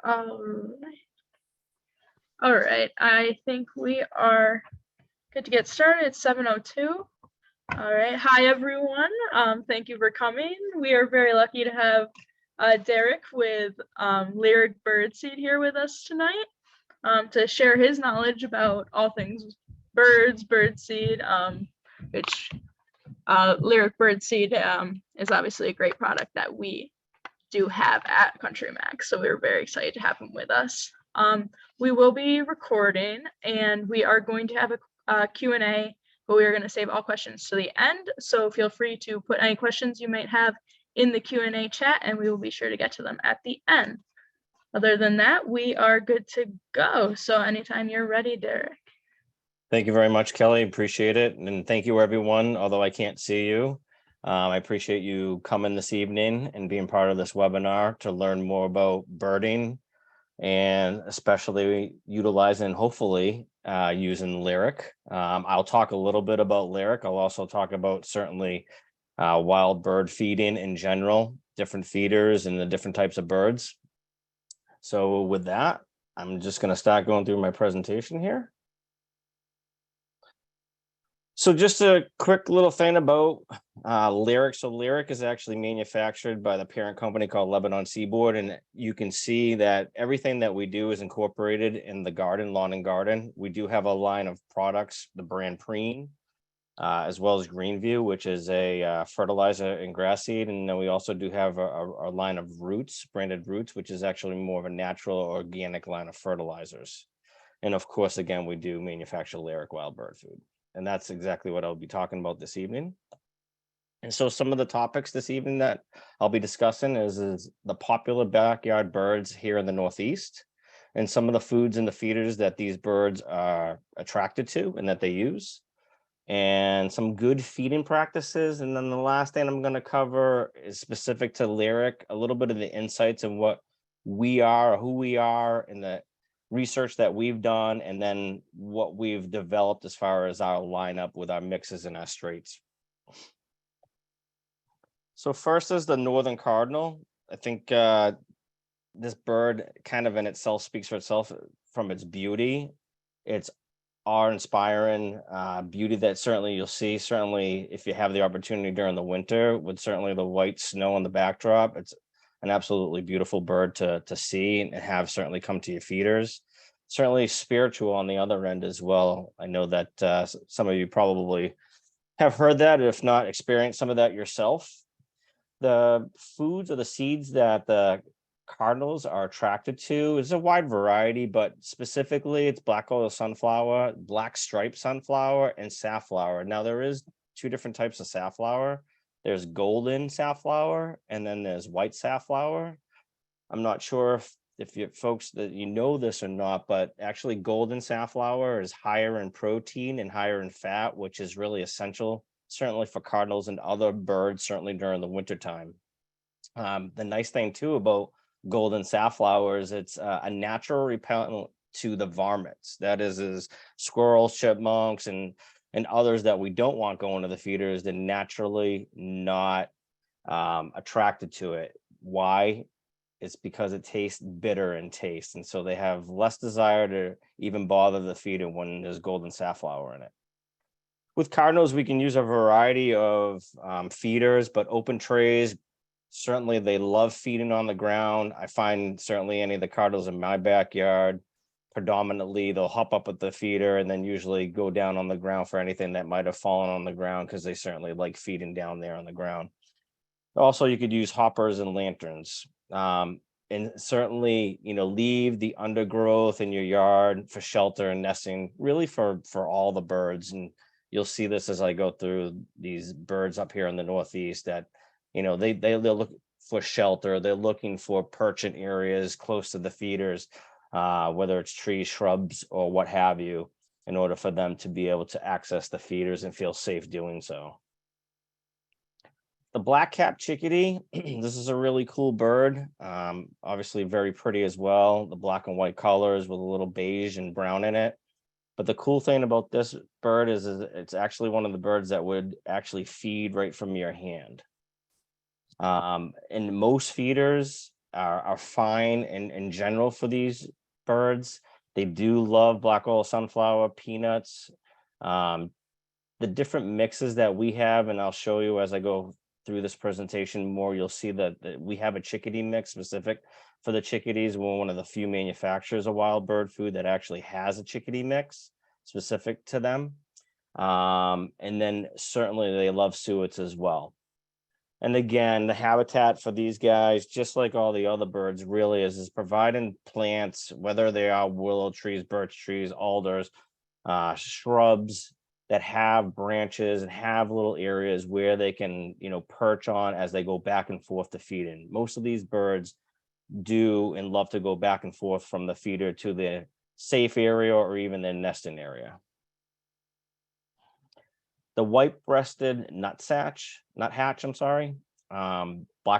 All right. All right. I think we are good to get started. It's 7:02. All right. Hi, everyone. Thank you for coming. We are very lucky to have Derek with Lyric Birdseed here with us tonight to share his knowledge about all things birds, birdseed, which Lyric Birdseed is obviously a great product that we do have at CountryMax. So we're very excited to have him with us. We will be recording and we are going to have a Q&A, but we are going to save all questions to the end. So feel free to put any questions you might have in the Q&A chat and we will be sure to get to them at the end. Other than that, we are good to go. So anytime you're ready, Derek. Thank you very much, Kelly. Appreciate it. And thank you, everyone, although I can't see you. I appreciate you coming this evening and being part of this webinar to learn more about birding and especially utilizing, hopefully, using Lyric. I'll talk a little bit about Lyric. I'll also talk about certainly wild bird feeding in general, different feeders and the different types of birds. So with that, I'm just going to start going through my presentation here. So just a quick little thing about Lyric. So Lyric is actually manufactured by the parent company called LEBANON Seaboard. And you can see that everything that we do is incorporated in the garden, lawn and garden. We do have a line of products, the brand Preen, as well as Greenview, which is a fertilizer and grass seed. And then we also do have a line of Roots, branded Roots, which is actually more of a natural organic line of fertilizers. And of course, again, we do manufacture Lyric wild bird food. And that's exactly what I'll be talking about this evening. And so some of the topics this evening that I'll be discussing is the popular backyard birds here in the Northeast and some of the foods and the feeders that these birds are attracted to and that they use, and some good feeding practices. And then the last thing I'm going to cover is specific to Lyric, a little bit of the insights and what we are, or who we are, and the research that we've done, and then what we've developed as far as our lineup with our mixes and our straights. So first is the Northern Cardinal. I think this bird kind of in itself speaks for itself from its beauty. It's awe-inspiring beauty that certainly you'll see, certainly if you have the opportunity during the winter, with certainly the white snow on the backdrop. It's an absolutely beautiful bird to see and have certainly come to your feeders. Certainly spiritual on the other end as well. I know that some of you probably have heard that, if not experienced some of that yourself. The foods or the seeds that the cardinals are attracted to is a wide variety, but specifically it's black oil sunflower, black striped sunflower, and safflower. Now there is two different types of safflower. There's golden safflower, and then there's white safflower. I'm not sure if you folks that you know this or not, but actually golden safflower is higher in protein and higher in fat, which is really essential, certainly for cardinals and other birds, certainly during the wintertime. The nice thing too about golden safflower is it's a natural repellent to the varmints. That is squirrels, chipmunks, and others that we don't want going to the feeders. They're naturally not attracted to it. Why? It's because it tastes bitter in taste. And so they have less desire to even bother the feeder when there's golden safflower in it. With cardinals, we can use a variety of feeders, but open trays, certainly they love feeding on the ground. I find certainly any of the cardinals in my backyard, predominantly they'll hop up at the feeder and then usually go down on the ground for anything that might have fallen on the ground, because they certainly like feeding down there on the ground. Also, you could use hoppers and lanterns, and certainly, leave the undergrowth in your yard for shelter and nesting, really for all the birds. And you'll see this as I go through these birds up here in the Northeast that, they'll look for shelter. They're looking for perching areas close to the feeders, whether it's trees, shrubs, or what have you, in order for them to be able to access the feeders and feel safe doing so. The black-capped chickadee, this is a really cool bird, obviously very pretty as well. The black and white colors with a little beige and brown in it. But the cool thing about this bird is it's actually one of the birds that would actually feed right from your hand. In most feeders, are fine in general for these birds. They do love black oil sunflower, peanuts, um, the different mixes that we have, and I'll show you as I go through this presentation more. You'll see that we have a chickadee mix specific for the chickadees. We're one of the few manufacturers of wild bird food that actually has a chickadee mix specific to them. And then certainly they love suets as well. And again, the habitat for these guys, just like all the other birds, really is providing plants, whether they are willow trees, birch trees, alders, shrubs that have branches and have little areas where they can, perch on as they go back and forth to feed in. Most of these birds do and love to go back and forth from the feeder to the safe area or even their nesting area. The white-breasted nuthatch, black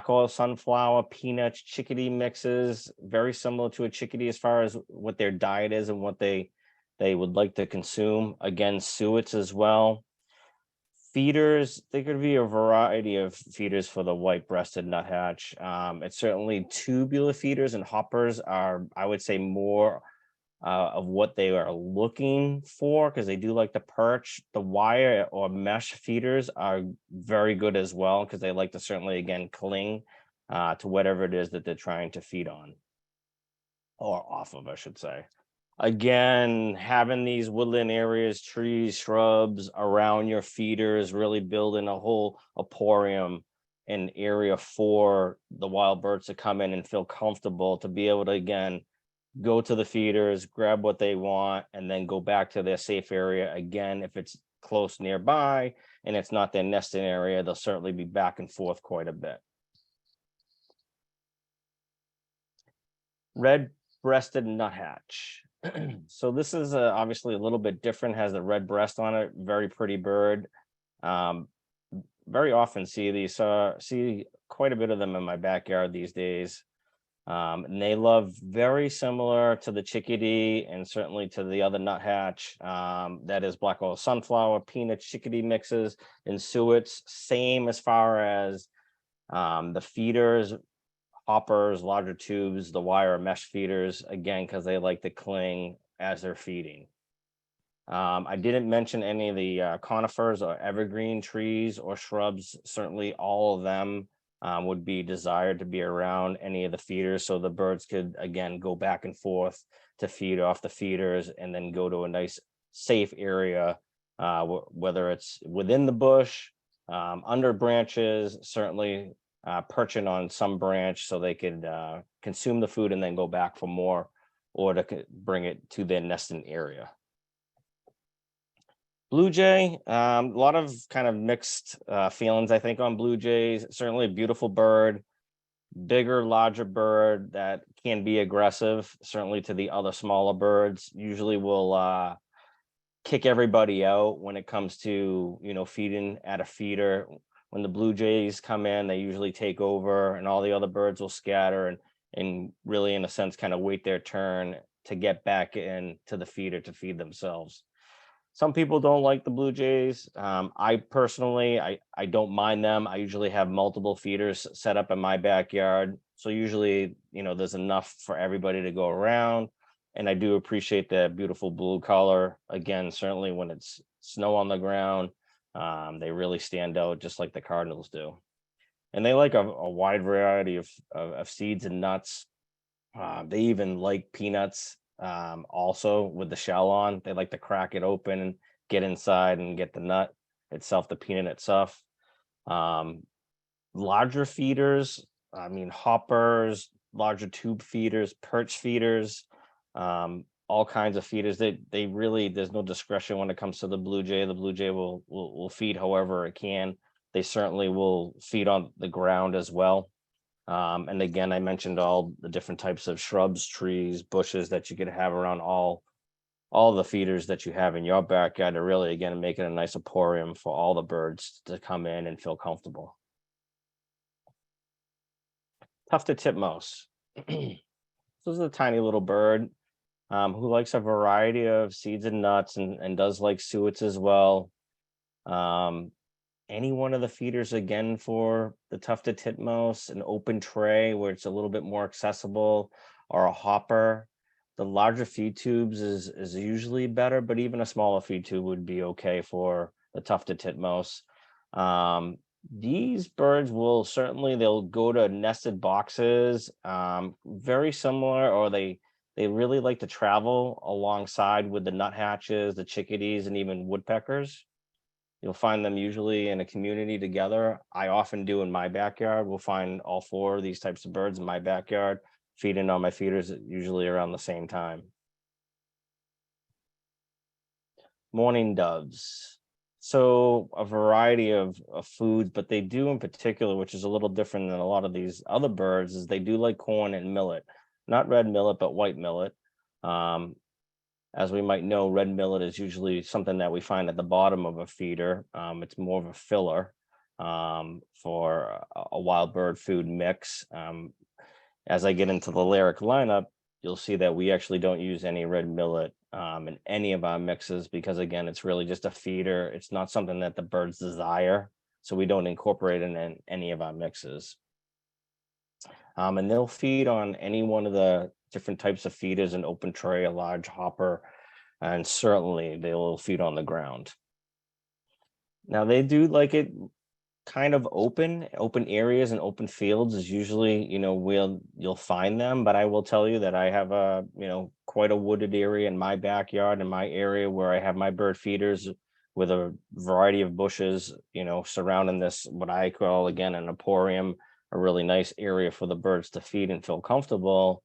oil sunflower, peanuts, chickadee mixes, very similar to a chickadee as far as what their diet is and what they would like to consume. Again, suets as well. Feeders, there could be a variety of feeders for the white-breasted nuthatch. It's certainly tubular feeders and hoppers are, I would say, more of what they are looking for, because they do like to perch. The wire or mesh feeders are very good as well, because they like to certainly, again, cling to whatever it is that they're trying to feed on, or off of, I should say. Again, having these woodland areas, trees, shrubs around your feeders, really building a whole emporium and area for the wild birds to come in and feel comfortable, to be able to, again, go to the feeders, grab what they want, and then go back to their safe area. Again, if it's close nearby and it's not their nesting area, they'll certainly be back and forth quite a bit. Red-breasted nuthatch. So this is obviously a little bit different, has a red breast on it, very pretty bird. Very often see these, see quite a bit of them in my backyard these days. And they love, very similar to the chickadee and certainly to the other nuthatch, that is black oil sunflower, peanut, chickadee mixes, and suets. Same as far as the feeders, hoppers, larger tubes, the wire mesh feeders, again, because they like to cling as they're feeding. I didn't mention any of the conifers or evergreen trees or shrubs. Certainly all of them would be desired to be around any of the feeders, so the birds could, again, go back and forth to feed off the feeders and then go to a nice safe area, whether it's within the bush, under branches, certainly perching on some branch so they could consume the food and then go back for more, or to bring it to their nesting area. Blue jay, a lot of kind of mixed feelings, I think, on blue jays. Certainly a beautiful bird, bigger, larger bird that can be aggressive, certainly to the other smaller birds. Usually will kick everybody out when it comes to, feeding at a feeder. When the blue jays come in, they usually take over and all the other birds will scatter and really, in a sense, kind of wait their turn to get back in to the feeder to feed themselves. Some people don't like the blue jays. I personally, I don't mind them. I usually have multiple feeders set up in my backyard. So usually, there's enough for everybody to go around. And I do appreciate the beautiful blue color. Again, certainly when it's snow on the ground, they really stand out just like the cardinals do. And they like a wide variety of seeds and nuts. They even like peanuts. Also with the shell on, they like to crack it open and get inside and get the nut itself, the peanut itself. Larger feeders, hoppers, larger tube feeders, perch feeders, all kinds of feeders. They really, there's no discretion when it comes to the blue jay. The blue jay will feed however it can. They certainly will feed on the ground as well. And again, I mentioned all the different types of shrubs, trees, bushes that you could have around all the feeders that you have in your backyard, to really, again, make it a nice emporium for all the birds to come in and feel comfortable. Tufted titmouse. This is a tiny little bird who likes a variety of seeds and nuts, and does like suets as well. any one of the feeders again for the tufted titmouse, an open tray where it's a little bit more accessible, or a hopper. The larger feed tubes is usually better, but even a smaller feed tube would be okay for the tufted titmouse. These birds will certainly, they'll go to nested boxes, very similar, or they really like to travel alongside with the nuthatches, the chickadees, and even woodpeckers. You'll find them usually in a community together. I often do in my backyard. We'll find all four of these types of birds in my backyard, feeding on my feeders usually around the same time. Mourning doves. So a variety of foods, but they do in particular, which is a little different than a lot of these other birds, is they do like corn and millet. Not red millet, but white millet. As we might know, red millet is usually something that we find at the bottom of a feeder. It's more of a filler for a wild bird food mix. As I get into the lyric lineup, you'll see that we actually don't use any red millet in any of our mixes, because again, it's really just a feeder. It's not something that the birds desire, so we don't incorporate it in any of our mixes. And they'll feed on any one of the different types of feeders, an open tray, a large hopper, and certainly they will feed on the ground. Now they do like it kind of open areas and open fields is usually, you'll find them, but I will tell you that I have quite a wooded area in my backyard, in my area where I have my bird feeders with a variety of bushes, surrounding this, what I call again an emporium, a really nice area for the birds to feed and feel comfortable.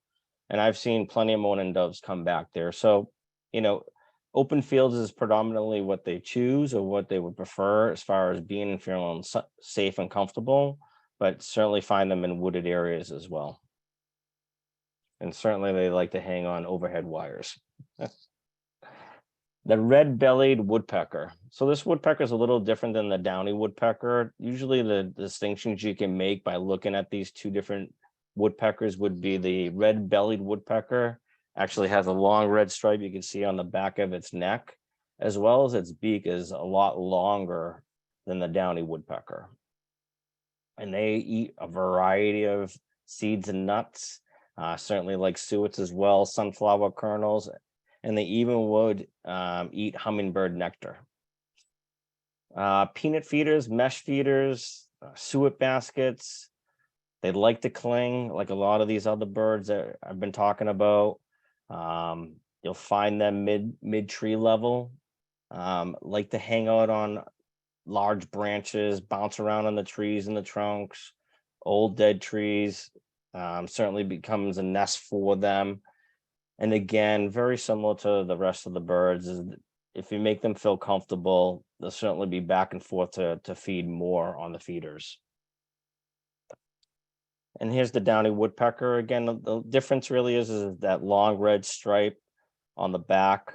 And I've seen plenty of mourning doves come back there. So, open fields is predominantly what they choose or what they would prefer as far as being and feeling safe and comfortable, but certainly find them in wooded areas as well. And certainly they like to hang on overhead wires. The red-bellied woodpecker. So this woodpecker is a little different than the downy woodpecker. Usually the distinctions you can make by looking at these two different woodpeckers would be the red-bellied woodpecker actually has a long red stripe you can see on the back of its neck, as well as its beak is a lot longer than the downy woodpecker. And they eat a variety of seeds and nuts, certainly like suets as well, sunflower kernels, and they even would eat hummingbird nectar. Peanut feeders, mesh feeders, suet baskets. They like to cling like a lot of these other birds that I've been talking about. You'll find them mid tree level, like to hang out on large branches, bounce around on the trees and the trunks, old dead trees. Certainly becomes a nest for them. And again, very similar to the rest of the birds, is if you make them feel comfortable, they'll certainly be back and forth to feed more on the feeders. And here's the downy woodpecker. Again, the difference really is that long red stripe on the back.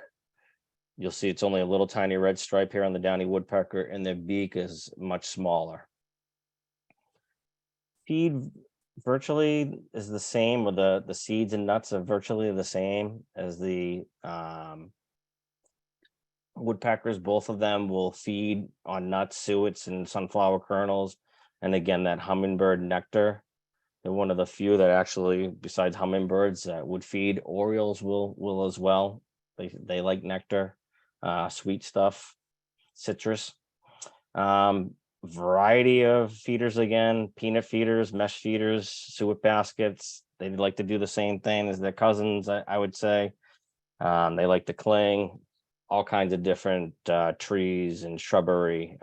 You'll see it's only a little tiny red stripe here on the downy woodpecker, and their beak is much smaller. Feed virtually is the same, or the seeds and nuts are virtually the same as the woodpeckers. Both of them will feed on nuts, suets, and sunflower kernels. And again, that hummingbird nectar. They're one of the few that actually, besides hummingbirds, that would feed. Orioles will as well. They like nectar, sweet stuff, citrus. Variety of feeders again, peanut feeders, mesh feeders, suet baskets. They like to do the same thing as their cousins, I would say. They like to cling. All kinds of different trees and shrubbery.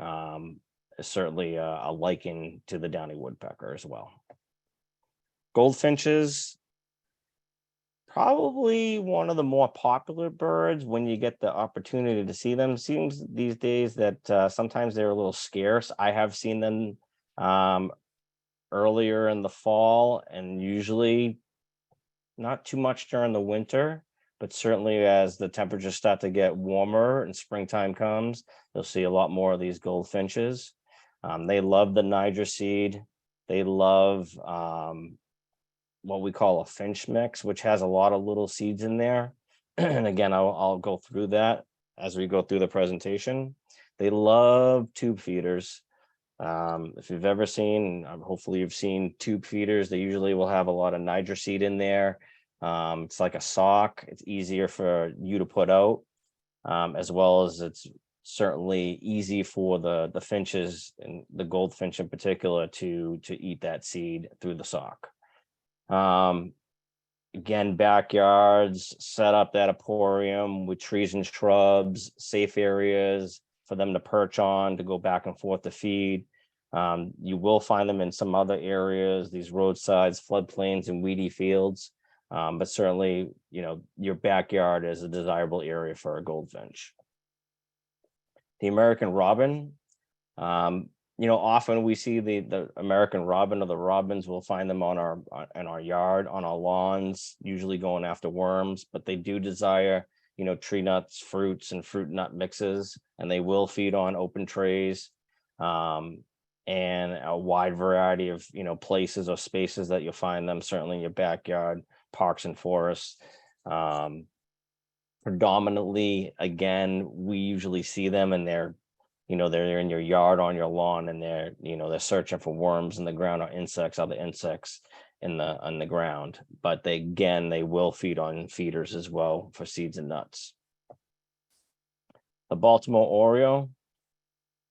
Certainly a liking to the downy woodpecker as well. Goldfinches, probably one of the more popular birds when you get the opportunity to see them. Seems these days that sometimes they're a little scarce. I have seen them earlier in the fall, and usually not too much during the winter, but certainly as the temperatures start to get warmer and springtime comes, you'll see a lot more of these goldfinches. They love the Niger seed. They love what we call a finch mix, which has a lot of little seeds in there. And again, I'll go through that as we go through the presentation. They love tube feeders. If you've ever seen, hopefully you've seen tube feeders, they usually will have a lot of nitroseed in there. It's like a sock. It's easier for you to put out, as well as it's certainly easy for the finches and the goldfinch in particular to eat that seed through the sock. Again, backyards, set up that emporium with trees and shrubs, safe areas for them to perch on, to go back and forth to feed. You will find them in some other areas, these roadsides, floodplains, and weedy fields. But certainly, your backyard is a desirable area for a goldfinch. The American robin, often we see the American robin or the robins. We'll find them in our yard, on our lawns, usually going after worms, but they do desire, tree nuts, fruits, and fruit nut mixes, and they will feed on open trays, and a wide variety of, places or spaces that you'll find them, certainly in your backyard, parks and forests. Predominantly, again, we usually see them and they're in your yard, on your lawn, and they're searching for worms in the ground or insects, other insects on the ground. But they will feed on feeders as well for seeds and nuts. The Baltimore Oriole,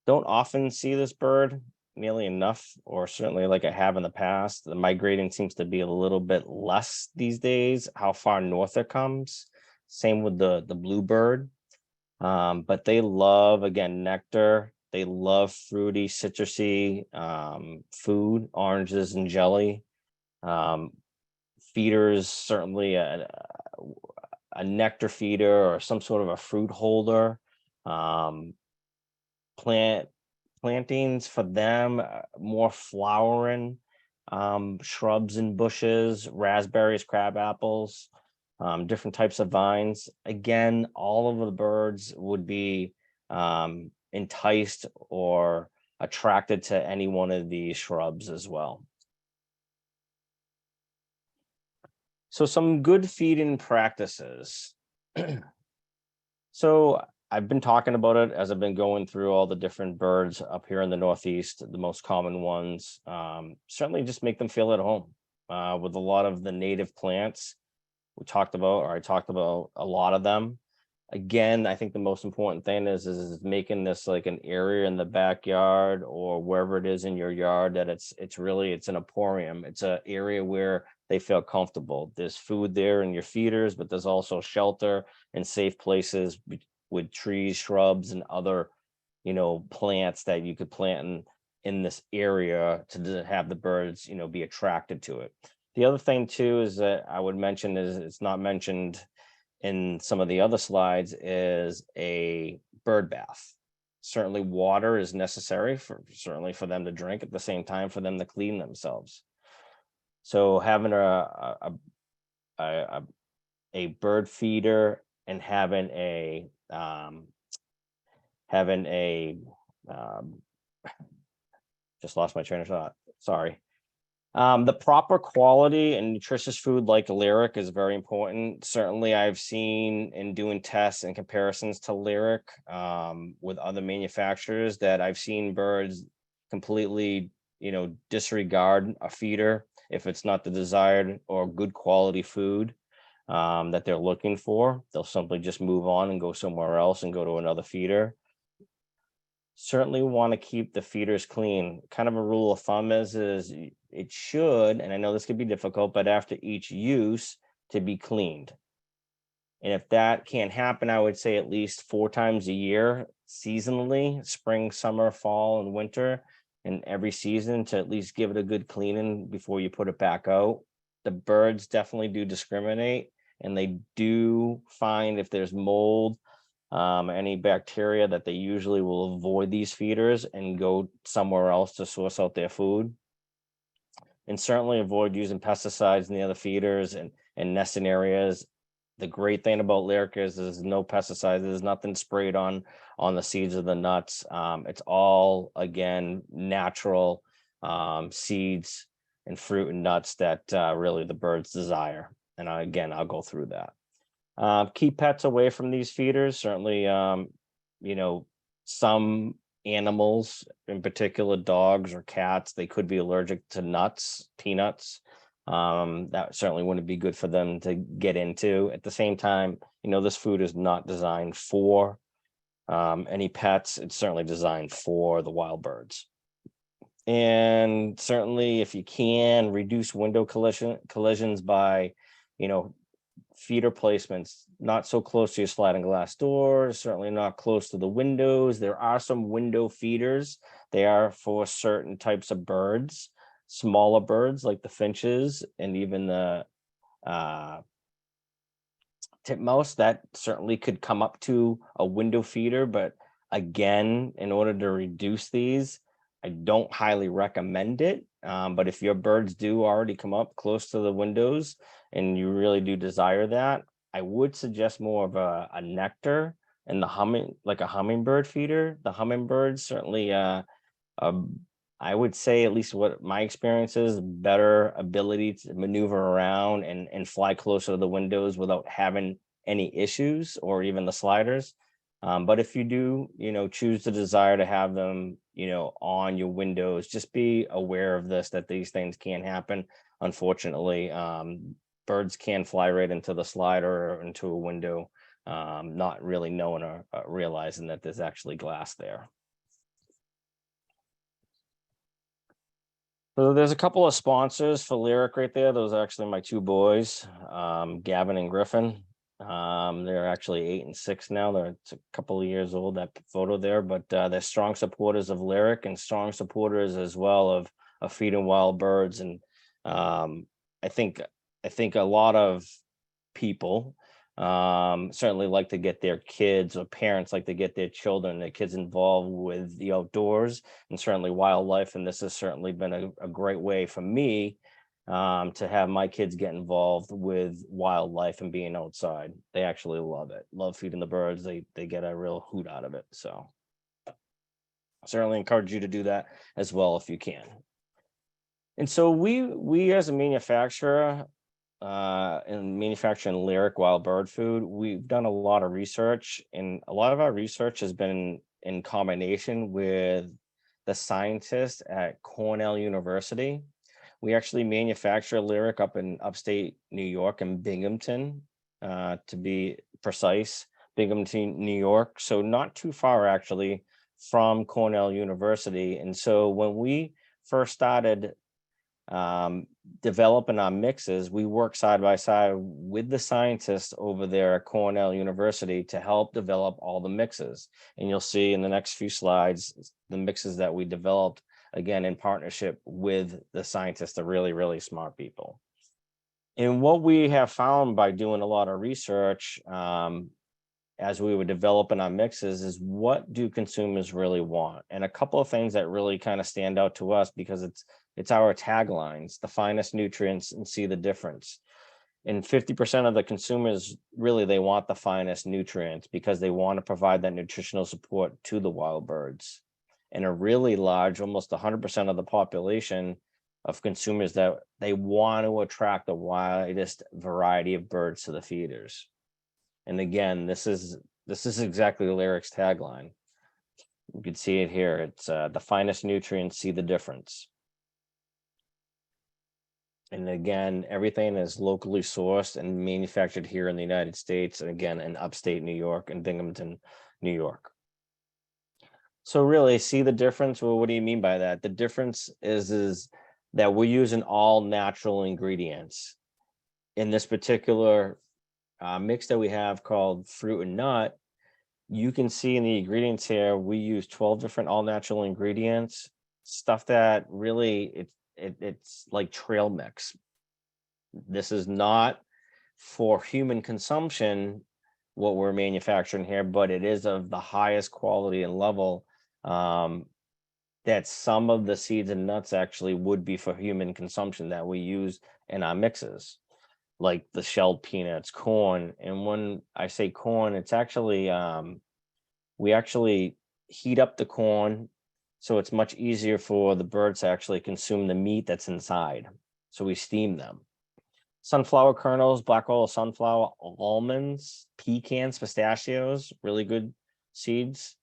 don't often see this bird nearly enough, or certainly like I have in the past. The migrating seems to be a little bit less these days, how far north it comes. Same with the bluebird. But they love, again, nectar. They love fruity, citrusy food, oranges and jelly. Feeders, certainly a nectar feeder or some sort of a fruit holder. Plantings for them, more flowering shrubs and bushes, raspberries, crab apples, different types of vines. Again, all of the birds would be enticed or attracted to any one of these shrubs as well. So some good feeding practices. So I've been talking about it as I've been going through all the different birds up here in the Northeast, the most common ones. Certainly just make them feel at home with a lot of the native plants I talked about a lot of them. Again, I think the most important thing is making this like an area in the backyard or wherever it is in your yard that it's an emporium. It's an area where they feel comfortable. There's food there in your feeders, but there's also shelter and safe places with trees, shrubs, and other, plants that you could plant in this area to have the birds, be attracted to it. The other thing too is that I would mention, is it's not mentioned in some of the other slides, is a bird bath. Certainly water is necessary for them to drink, at the same time for them to clean themselves. So having a bird feeder and having a just lost my train of thought. Sorry. The proper quality and nutritious food like Lyric is very important. Certainly, I've seen in doing tests and comparisons to Lyric with other manufacturers that I've seen birds completely, disregard a feeder if it's not the desired or good quality food that they're looking for. They'll simply just move on and go somewhere else and go to another feeder. Certainly want to keep the feeders clean. Kind of a rule of thumb is it should, and I know this could be difficult, but after each use to be cleaned. And if that can't happen, I would say at least 4 times a year, seasonally, spring, summer, fall, and winter, and every season, to at least give it a good cleaning before you put it back out. The birds definitely do discriminate, and they do find if there's mold, any bacteria, that they usually will avoid these feeders and go somewhere else to source out their food. And certainly avoid using pesticides in the other feeders and nesting areas. The great thing about Lyric is there's no pesticides. There's nothing sprayed on the seeds of the nuts. It's all, again, natural seeds and fruit and nuts that really the birds desire. And I'll go through that. Keep pets away from these feeders. Certainly, some animals, in particular dogs or cats, they could be allergic to nuts, peanuts. That certainly wouldn't be good for them to get into. At the same time, this food is not designed for any pets. It's certainly designed for the wild birds. And certainly, if you can, reduce window collisions by, feeder placements, not so close to your sliding glass doors, certainly not close to the windows. There are some window feeders. They are for certain types of birds, smaller birds like the finches and even the titmouse that certainly could come up to a window feeder. But again, in order to reduce these, I don't highly recommend it. But if your birds do already come up close to the windows and you really do desire that, I would suggest more of a nectar and like a hummingbird feeder. The hummingbirds certainly, I would say, at least what my experience is, better ability to maneuver around and fly closer to the windows without having any issues or even the sliders. But if you do, choose the desire to have them, on your windows, just be aware of this, that these things can happen. Unfortunately, birds can fly right into the slider or into a window, not really knowing or realizing that there's actually glass there. So there's a couple of sponsors for Lyric right there. Those are actually my two boys, Gavin and Griffin. They're actually 8 and 6 now. It's a couple of years old, that photo there, but they're strong supporters of Lyric and strong supporters as well of feeding wild birds. And I think a lot of people certainly like to get their kids, or parents like to get their kids involved with the outdoors and certainly wildlife. And this has certainly been a great way for me to have my kids get involved with wildlife and being outside. They actually love it, love feeding the birds. They get a real hoot out of it. So certainly encourage you to do that as well if you can. And so we as a manufacturer in manufacturing Lyric wild bird food, we've done a lot of research, and a lot of our research has been in combination with the scientists at Cornell University. We actually manufacture Lyric up in upstate New York in Binghamton, to be precise, Binghamton, New York. So not too far actually from Cornell University. And so when we first started developing our mixes, we work side by side with the scientists over there at Cornell University to help develop all the mixes. And you'll see in the next few slides the mixes that we developed, again in partnership with the scientists, the really, really smart people. And what we have found by doing a lot of research as we were developing our mixes is, what do consumers really want? And a couple of things that really kind of stand out to us, because it's our taglines: the finest nutrients and see the difference. And 50% of the consumers, really, they want the finest nutrients because they want to provide that nutritional support to the wild birds. And a really large, almost 100% of the population of consumers, that they want to attract the widest variety of birds to the feeders. And again, this is exactly Lyric's tagline. You can see it here. It's the finest nutrients, see the difference. And again, everything is locally sourced and manufactured here in the United States, and again in upstate New York and Binghamton, New York. So really, see the difference? Well, what do you mean by that? The difference is that we're using all natural ingredients. In this particular mix that we have called Fruit and Nut, you can see in the ingredients here, we use 12 different all natural ingredients, stuff that really it's like trail mix. This is not for human consumption, what we're manufacturing here, but it is of the highest quality and level, that some of the seeds and nuts actually would be for human consumption that we use in our mixes, like the shelled peanuts, corn. And when I say corn, it's actually we actually heat up the corn, so it's much easier for the birds to actually consume the meat that's inside. So we steam them. Sunflower kernels, black oil sunflower, almonds, pecans, pistachios, really good seeds.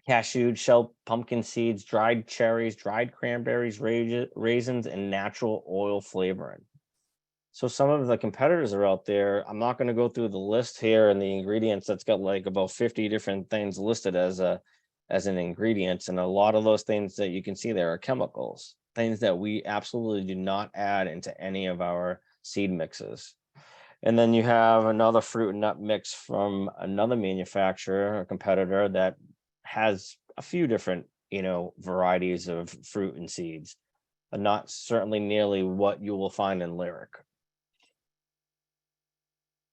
cashew, shell, pumpkin seeds, dried cherries, dried cranberries, raisins, and natural oil flavoring. So some of the competitors are out there. I'm not going to go through the list here and the ingredients. That's got like about 50 different things listed as an ingredients, and a lot of those things that you can see there are chemicals, things that we absolutely do not add into any of our seed mixes. And then you have another fruit and nut mix from another manufacturer or competitor that has a few different, varieties of fruit and seeds, but not certainly nearly what you will find in Lyric.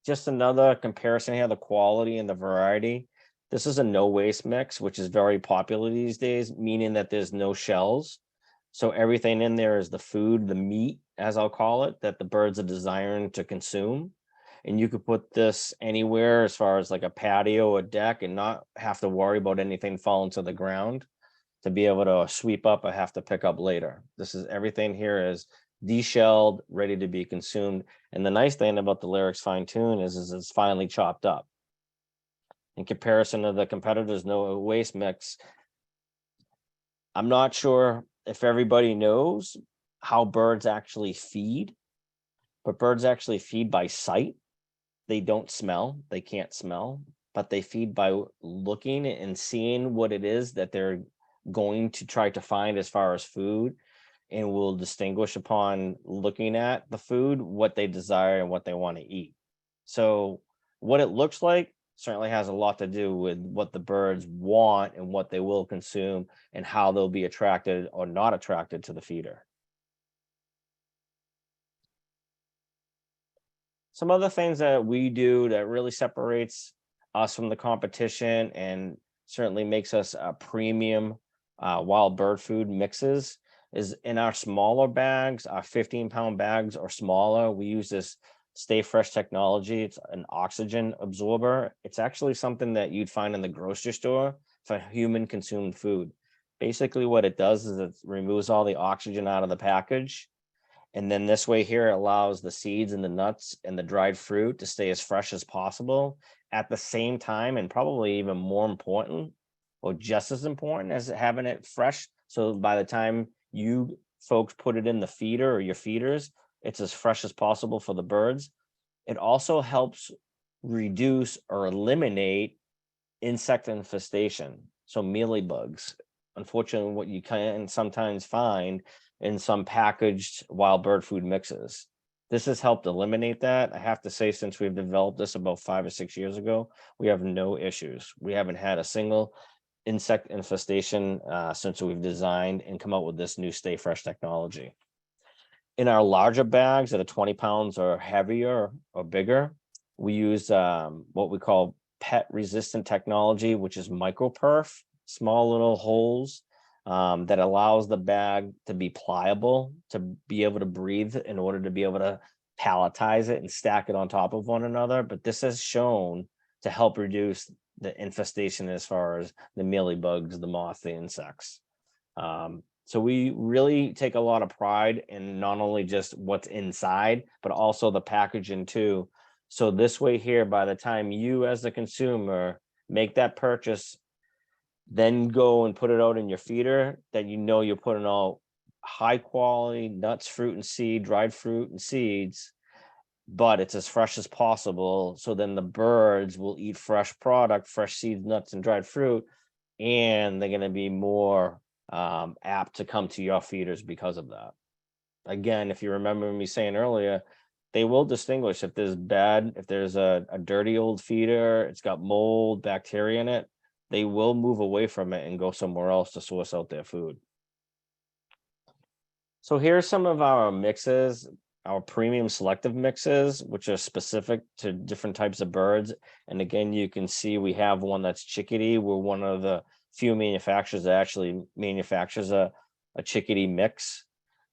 Just another comparison here, the quality and the variety. This is a no waste mix, which is very popular these days, meaning that there's no shells. So everything in there is the food, the meat, as I'll call it, that the birds are desiring to consume. And you could put this anywhere as far as like a patio or deck and not have to worry about anything falling to the ground to be able to sweep up or have to pick up later. This is everything here is deshelled, ready to be consumed. And the nice thing about the Lyric's Fine Tune is it's finely chopped up. In comparison to the competitors' no waste mix, I'm not sure if everybody knows how birds actually feed, but birds actually feed by sight. They don't smell, they can't smell, but they feed by looking and seeing what it is that they're going to try to find as far as food, and will distinguish upon looking at the food what they desire and what they want to eat. So what it looks like certainly has a lot to do with what the birds want and what they will consume and how they'll be attracted or not attracted to the feeder. Some other things that we do that really separates us from the competition and certainly makes us a premium wild bird food mixes is in our smaller bags, our 15-pound bags or smaller. We use this Stay Fresh technology. It's an oxygen absorber. It's actually something that you'd find in the grocery store for human consumed food. Basically, what it does is it removes all the oxygen out of the package. And then this way here, it allows the seeds and the nuts and the dried fruit to stay as fresh as possible at the same time, and probably even more important, or just as important as having it fresh. So by the time you folks put it in the feeder or your feeders, it's as fresh as possible for the birds. It also helps reduce or eliminate insect infestation. So mealybugs, unfortunately, what you can sometimes find in some packaged wild bird food mixes. This has helped eliminate that. I have to say, since we've developed this about 5 or 6 years ago, we have no issues. We haven't had a single insect infestation since we've designed and come out with this new Stay Fresh technology. In our larger bags that are 20 pounds or heavier or bigger, we use what we call pet resistant technology, which is microperf, small little holes that allows the bag to be pliable, to be able to breathe in order to be able to palletize it and stack it on top of one another. But this has shown to help reduce the infestation as far as the mealybugs, the moth, the insects. So we really take a lot of pride in not only just what's inside, but also the packaging too. So this way here, by the time you as the consumer make that purchase, then go and put it out in your feeder, that you're putting out high quality nuts, fruit and seed, dried fruit and seeds, but it's as fresh as possible. So then the birds will eat fresh product, fresh seeds, nuts, and dried fruit, and they're going to be more apt to come to your feeders because of that. Again, if you remember me saying earlier, they will distinguish if there's a dirty old feeder, it's got mold, bacteria in it, they will move away from it and go somewhere else to source out their food. So here's some of our mixes, our premium selective mixes, which are specific to different types of birds. And again, you can see we have one that's Chickadee. We're one of the few manufacturers that actually manufactures a Chickadee mix.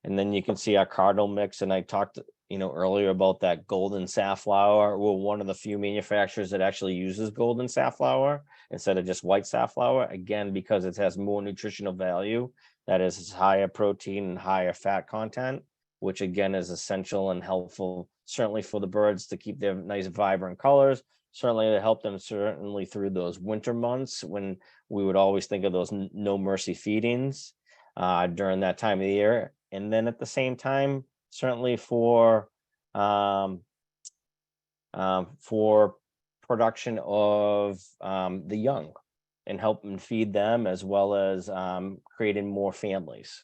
And then you can see our Cardinal mix. And I talked, earlier about that golden safflower. We're one of the few manufacturers that actually uses golden safflower instead of just white safflower. Again, because it has more nutritional value, that is higher protein and higher fat content, which again is essential and helpful certainly for the birds to keep their nice vibrant colors, certainly to help them certainly through those winter months when we would always think of those no mercy feedings during that time of the year. And then at the same time, certainly for production of the young and help them feed them, as well as creating more families.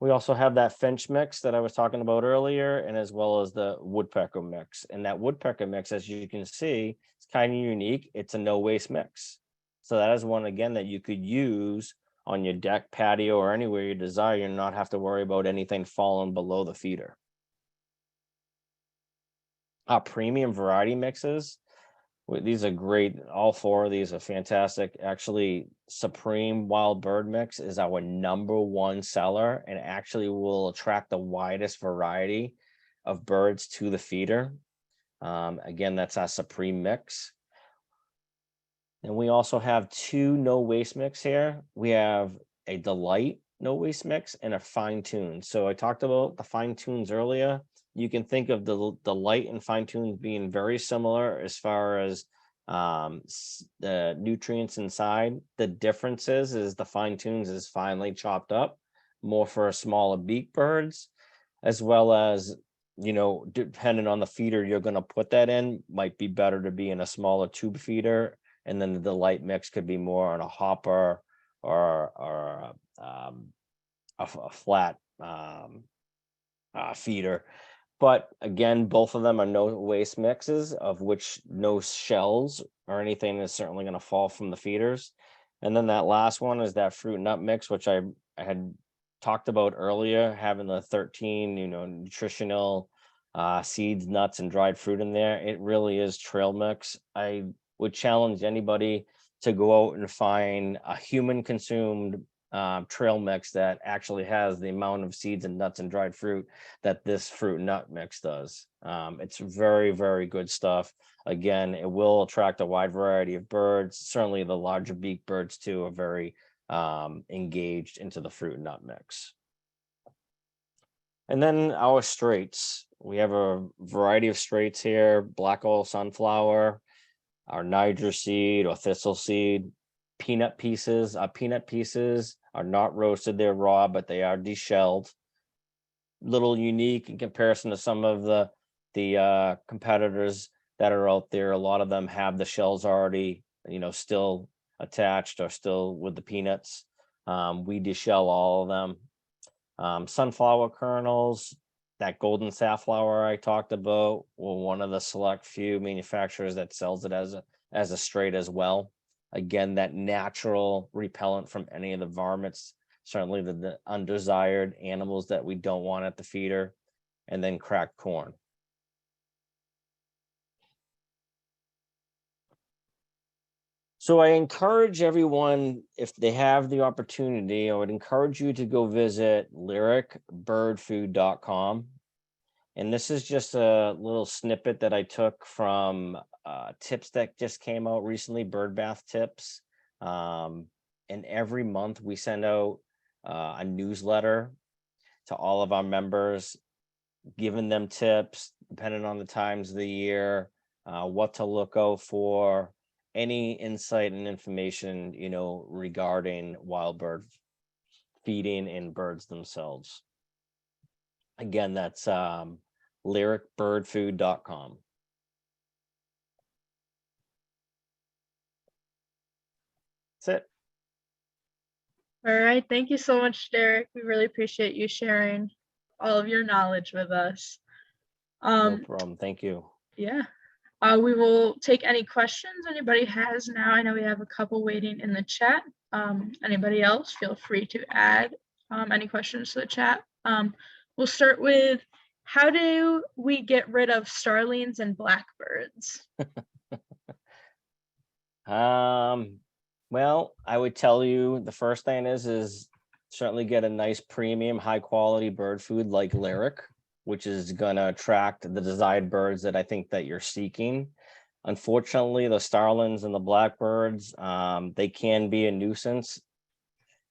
We also have that finch mix that I was talking about earlier, and as well as the woodpecker mix. And that woodpecker mix, as you can see, it's kind of unique. It's a no waste mix. So that is one, again, that you could use on your deck, patio, or anywhere you desire, and not have to worry about anything falling below the feeder. Our premium variety mixes, these are great. All four of these are fantastic. Actually, Supreme Wild Bird Mix is our #1 seller and actually will attract the widest variety of birds to the feeder. Again, that's our Supreme Mix. And we also have 2 no waste mix here. We have a Delight no waste mix and a Fine Tune. So I talked about the Fine Tunes earlier. You can think of the Delight and Fine Tunes being very similar as far as the nutrients inside. The difference is the Fine Tunes is finely chopped up, more for smaller beak birds, as well as, you know, depending on the feeder you're going to put that in, might be better to be in a smaller tube feeder. And then the Delight mix could be more on a hopper or a flat feeder. But again, both of them are no waste mixes, of which no shells or anything is certainly going to fall from the feeders. And then that last one is that fruit nut mix, which I had talked about earlier, having the 13, you know, nutritional seeds, nuts, and dried fruit in there. It really is trail mix. I would challenge anybody to go out and find a human consumed trail mix that actually has the amount of seeds and nuts and dried fruit that this fruit nut mix does. It's very, very good stuff. Again, it will attract a wide variety of birds. Certainly the larger beak birds too are very engaged into the fruit nut mix. And then our straights. We have a variety of straights here: black oil sunflower, our Niger seed or thistle seed, peanut pieces. Our peanut pieces are not roasted, they're raw, but they are deshelled. Little unique in comparison to some of the competitors that are out there. A lot of them have the shells already, you know, still attached or still with the peanuts. We deshell all of them. Sunflower kernels, that golden safflower I talked about, we're one of the select few manufacturers that sells it as a straight as well. Again, that natural repellent from any of the varmints, certainly the undesired animals that we don't want at the feeder. And then cracked corn. So I encourage everyone, if they have the opportunity, I would encourage you to go visit lyricbirdfood.com. And this is just a little snippet that I took from tips that just came out recently, bird bath tips. And every month we send out a newsletter to all of our members, giving them tips, depending on the times of the year, what to look out for, any insight and information, you know, regarding wild bird feeding and birds themselves. Again, that's lyricbirdfood.com. That's it. All right. Thank you so much, Derek. We really appreciate you sharing all of your knowledge with us. No problem. Thank you. Yeah. We will take any questions anybody has now. I know we have a couple waiting in the chat. Anybody else, feel free to add any questions to the chat. We'll start with, how do we get rid of starlings and blackbirds? Well, I would tell you the first thing is certainly get a nice premium, high quality bird food like Lyric, which is going to attract the desired birds that I think that you're seeking. Unfortunately, the starlings and the blackbirds, they can be a nuisance.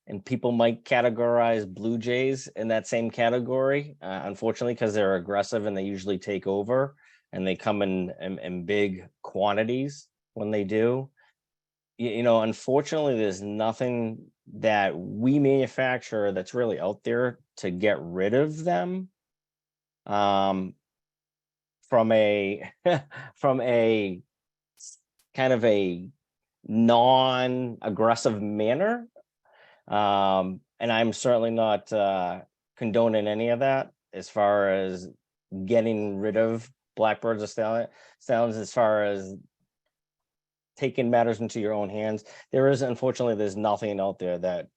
and people might categorize blue jays in that same category, unfortunately, because they're aggressive and they usually take over, and they come in big quantities when they do. You know, unfortunately, there's nothing that we manufacture that's really out there to get rid of them. From a from a kind of a non-aggressive manner. And I'm certainly not condoning any of that as far as getting rid of blackbirds or stallions, as far as taking matters into your own hands. Unfortunately, there's nothing out there that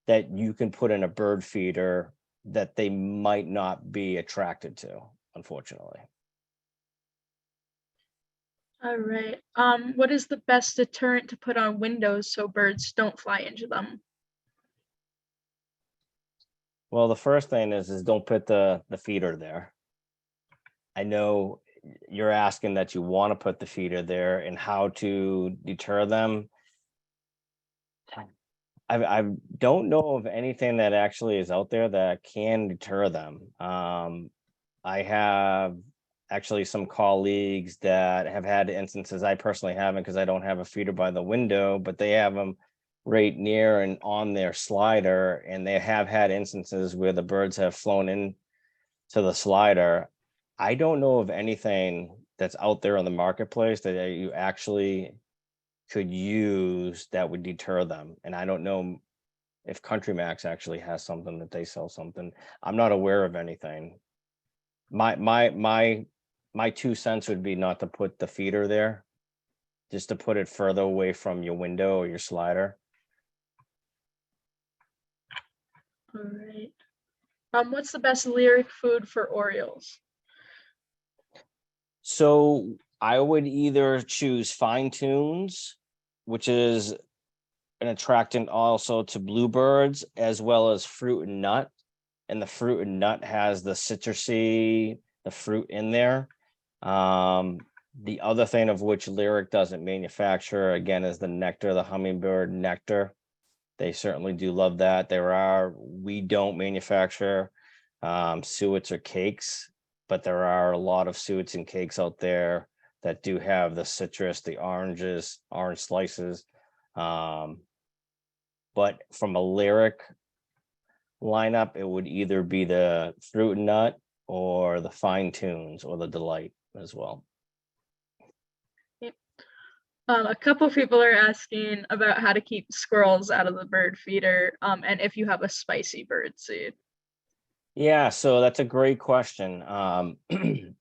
that you can put in a bird feeder that they might not be attracted to, unfortunately. All right. What is the best deterrent to put on windows so birds don't fly into them? Well, the first thing is don't put the feeder there. I know you're asking that you want to put the feeder there, and how to deter them. I don't know of anything that actually is out there that can deter them. I have actually some colleagues that have had instances. I personally haven't, because I don't have a feeder by the window, but they have them right near and on their slider, and they have had instances where the birds have flown in to the slider. I don't know of anything that's out there in the marketplace that you actually could use that would deter them. And I don't know if CountryMax actually has something that they sell something. I'm not aware of anything. My 2 cents would be not to put the feeder there, just to put it further away from your window or your slider. All right. What's the best lyric food for Orioles? So I would either choose Fine Tunes, which is an attractant also to bluebirds, as well as Fruit and Nut. And the Fruit and Nut has the citrusy, the fruit in there. The other thing of which Lyric doesn't manufacture, again, is the nectar, the hummingbird nectar. They certainly do love that. We don't manufacture suets or cakes, but there are a lot of suets and cakes out there that do have the citrus, the oranges, orange slices. But from a Lyric lineup, it would either be the Fruit and Nut or the Fine Tunes or the Delight as well. A couple people are asking about how to keep squirrels out of the bird feeder, and if you have a spicy bird seed. Yeah, so that's a great question.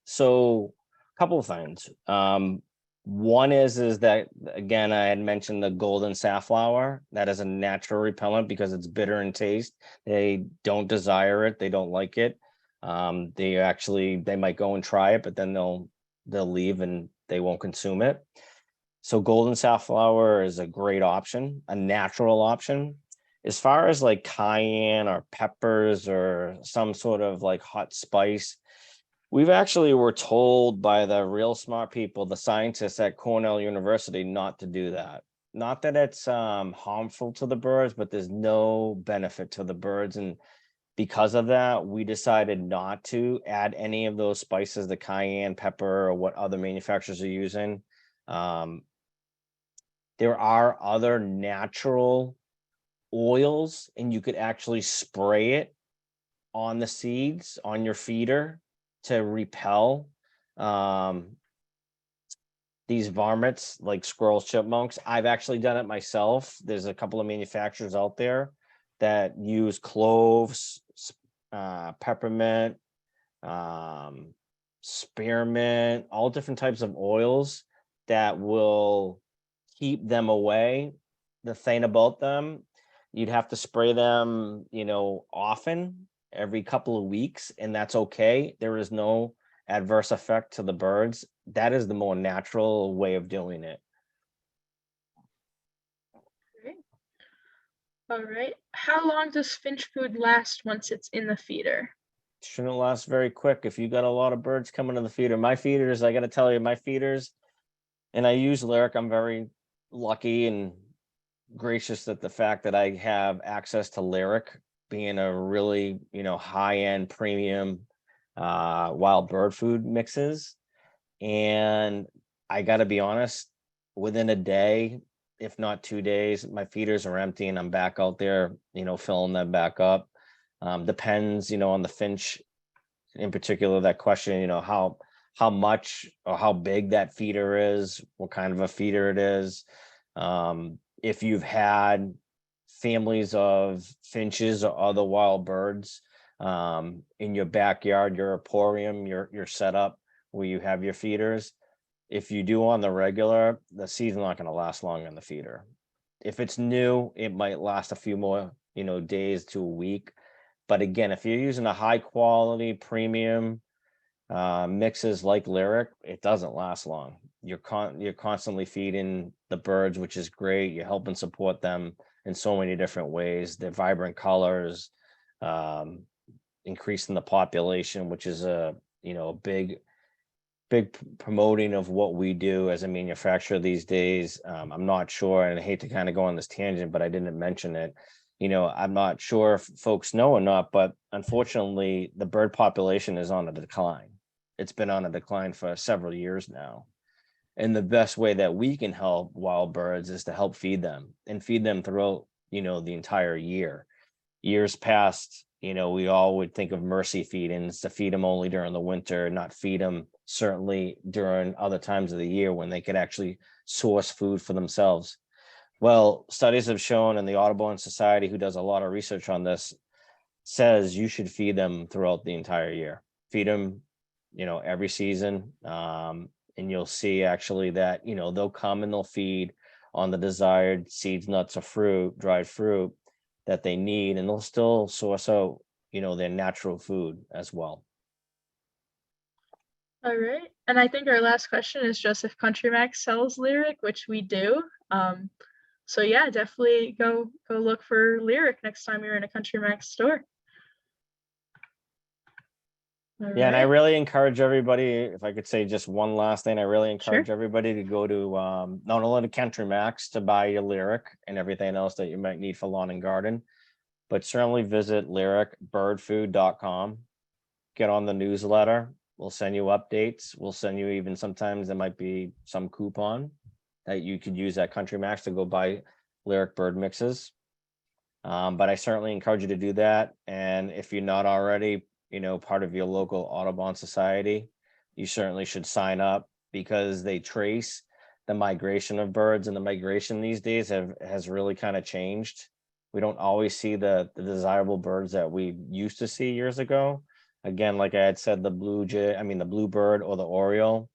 So a couple of things. One is that, again, I had mentioned the golden safflower. That is a natural repellent because it's bitter in taste. They don't desire it. They don't like it. They might go and try it, but then they'll leave and they won't consume it. So golden safflower is a great option, a natural option. As far as like cayenne or peppers or some sort of like hot spice, we've actually were told by the real smart people, the scientists at Cornell University, not to do that. Not that it's harmful to the birds, but there's no benefit to the birds. And because of that, we decided not to add any of those spices, the cayenne pepper or what other manufacturers are using. There are other natural oils, and you could actually spray it on the seeds on your feeder to repel these varmints like squirrels, chipmunks. I've actually done it myself. There's a couple of manufacturers out there that use cloves, peppermint, spearmint, all different types of oils that will keep them away. The thing about them, you'd have to spray them, often, every couple of weeks, and that's okay. There is no adverse effect to the birds. That is the more natural way of doing it. Okay. All right. How long does finch food last once it's in the feeder? Shouldn't last very quick if you got a lot of birds coming to the feeder. My feeders, I got to tell you, and I use Lyric. I'm very lucky and gracious at the fact that I have access to Lyric, being a really, high-end premium wild bird food mixes. And I got to be honest, within a day, if not 2 days, my feeders are empty and I'm back out there, filling them back up. Depends, on the finch in particular, that question, how much or how big that feeder is, what kind of a feeder it is. If you've had families of finches or other wild birds in your backyard, your emporium, your setup where you have your feeders, if you do on the regular, the seed's not going to last long on the feeder. If it's new, it might last a few more, days to a week. But again, if you're using a high quality premium mixes like Lyric, it doesn't last long. You're constantly feeding the birds, which is great. You're helping support them in so many different ways. Their vibrant colors, increasing the population, which is a big promoting of what we do as a manufacturer these days. I'm not sure, and I hate to kind of go on this tangent, but I didn't mention it. I'm not sure if folks know or not, but unfortunately, the bird population is on a decline. It's been on a decline for several years now. And the best way that we can help wild birds is to help feed them and feed them throughout, the entire year. Years past, we all would think of mercy feedings to feed them only during the winter, not feed them certainly during other times of the year when they could actually source food for themselves. Well, studies have shown, and the Audubon Society, who does a lot of research on this, says you should feed them throughout the entire year. Feed them, every season. And you'll see actually that, they'll come and they'll feed on the desired seeds, nuts, or fruit, dried fruit that they need, and they'll still source out, their natural food as well. All right. And I think our last question is just if CountryMax sells Lyric, which we do. So yeah, definitely go look for Lyric next time you're in a CountryMax store. All Yeah, and I right. really encourage everybody, if I could say just one last thing, I really encourage Sure. everybody to go to not only to CountryMax to buy your Lyric and everything else that you might need for lawn and garden, but certainly visit lyricbirdfood.com. Get on the newsletter. We'll send you updates. We'll send you even sometimes there might be some coupon that you could use at CountryMax to go buy Lyric bird mixes. But I certainly encourage you to do that. And if you're not already, part of your local Audubon Society, you certainly should sign up because they trace the migration of birds, and the migration these days has really kind of changed. We don't always see the desirable birds that we used to see years ago. Again, like I had said, the bluebird or the oriole,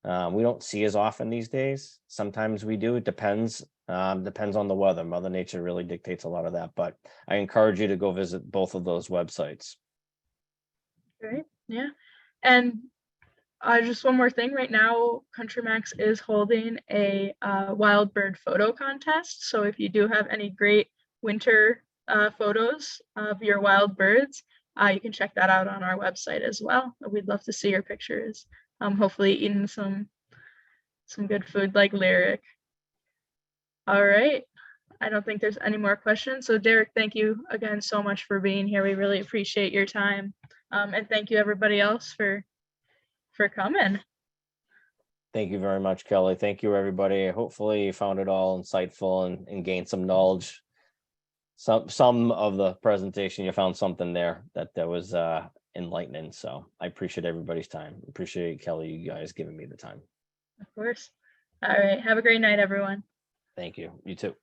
we don't see as often these days. Sometimes we do. It depends. Depends on the weather. Mother Nature really dictates a lot of that. But I encourage you to go visit both of those websites. Great. Yeah. And just one more thing. Right now, CountryMax is holding a wild bird photo contest. So if you do have any great winter photos of your wild birds, you can check that out on our website as well. We'd love to see your pictures. Hopefully eating some good food like Lyric. All right. I don't think there's any more questions. So Derek, thank you again so much for being here. We really appreciate your time. And thank you everybody else for coming. Thank you very much, Kelly. Thank you, everybody. Hopefully you found it all insightful and gained some knowledge. Some of the presentation, you found something there that was enlightening. So I appreciate everybody's time. Appreciate, Kelly, you guys giving me the time. Of course. All right. Have a great night, everyone. Thank you. You too.